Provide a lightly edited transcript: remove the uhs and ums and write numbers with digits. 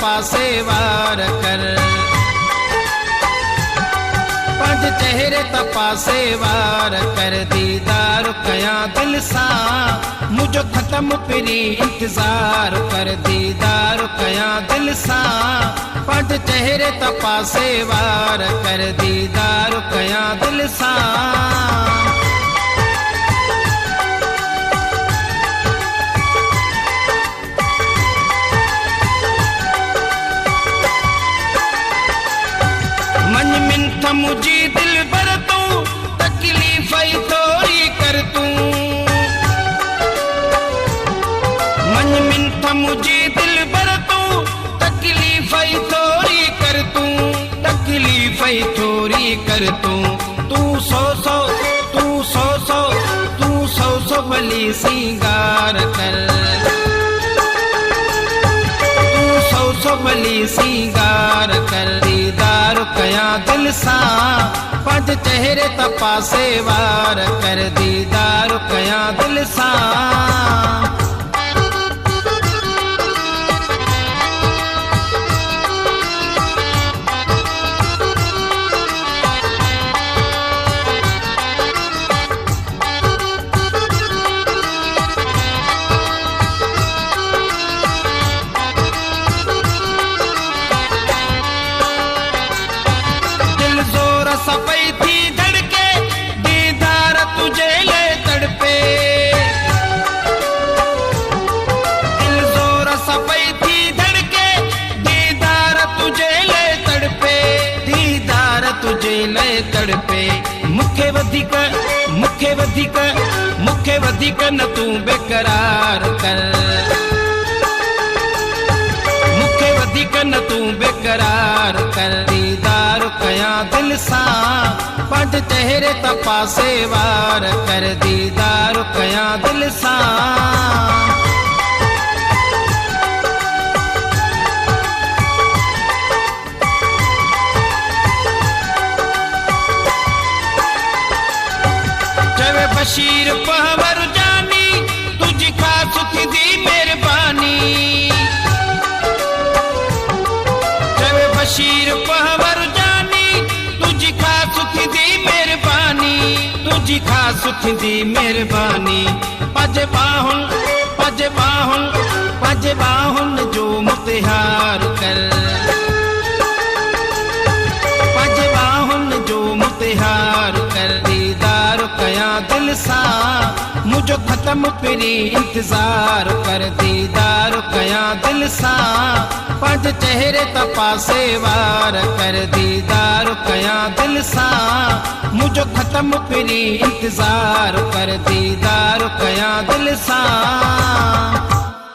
तपासे वार कर, पंज चेहरे तपासे वार कर, दीदार कया दिल सा मुझो खत्म फिरी इंतजार कर, दीदार कया दिल सा पंज चेहरे तपासे वार कर, दीदार कया दिल सा। मन मिन्थ मुझी दिल भर तू तकलीफ थोड़ी कर तू, मन मिन्थ मुझी दिल भर तू तकलीफ थोड़ी कर तू, तकलीफ थोड़ी कर तू। तू सौ सौ तू सौ सौ तू सौ सौ भली सिंगार कर, सौ भली सिंगार कर, दीदार कया दिल सा पंज चेहरे तपासे वार कर, दीदार कया दिल सा। सफाई थी धड़के दीदार तुझे ले तड़पे, दिल जोर सफाई थी धड़के दीदार तुझे ले तड़पे, दीदार तुझे ले तड़पे। मुखे वधिक मुखे वधिक मुखे वधिक न तू बेकरार कर, मुखे वधिक न तू बेकरार कर, दीदार कया दिल सा पंज चेहरे तपासे वार कर, दीदार कया दिल सा। चवे बशीर पहवर जानी तुझी खास थी दी मेहरबानी, चवे बशीर पहवर जानी तुझी खास थी दी मेहरबानी, तुझी खास थी दी मेहरबानी। पज बाहुन पज बाहुन पज बाहुन जो मुतिहार कर, पज बाहुन जो मुतिहार कर, दीदार कया दिल सा मुझो खत्म फिरी इंतजार कर, दीदार कया दिल सा पंज चेहरे तपासे वार कर, दीदार कया दिल सा मुझो खत्म फिरी इंतजार कर, दीदार कया दिल सा।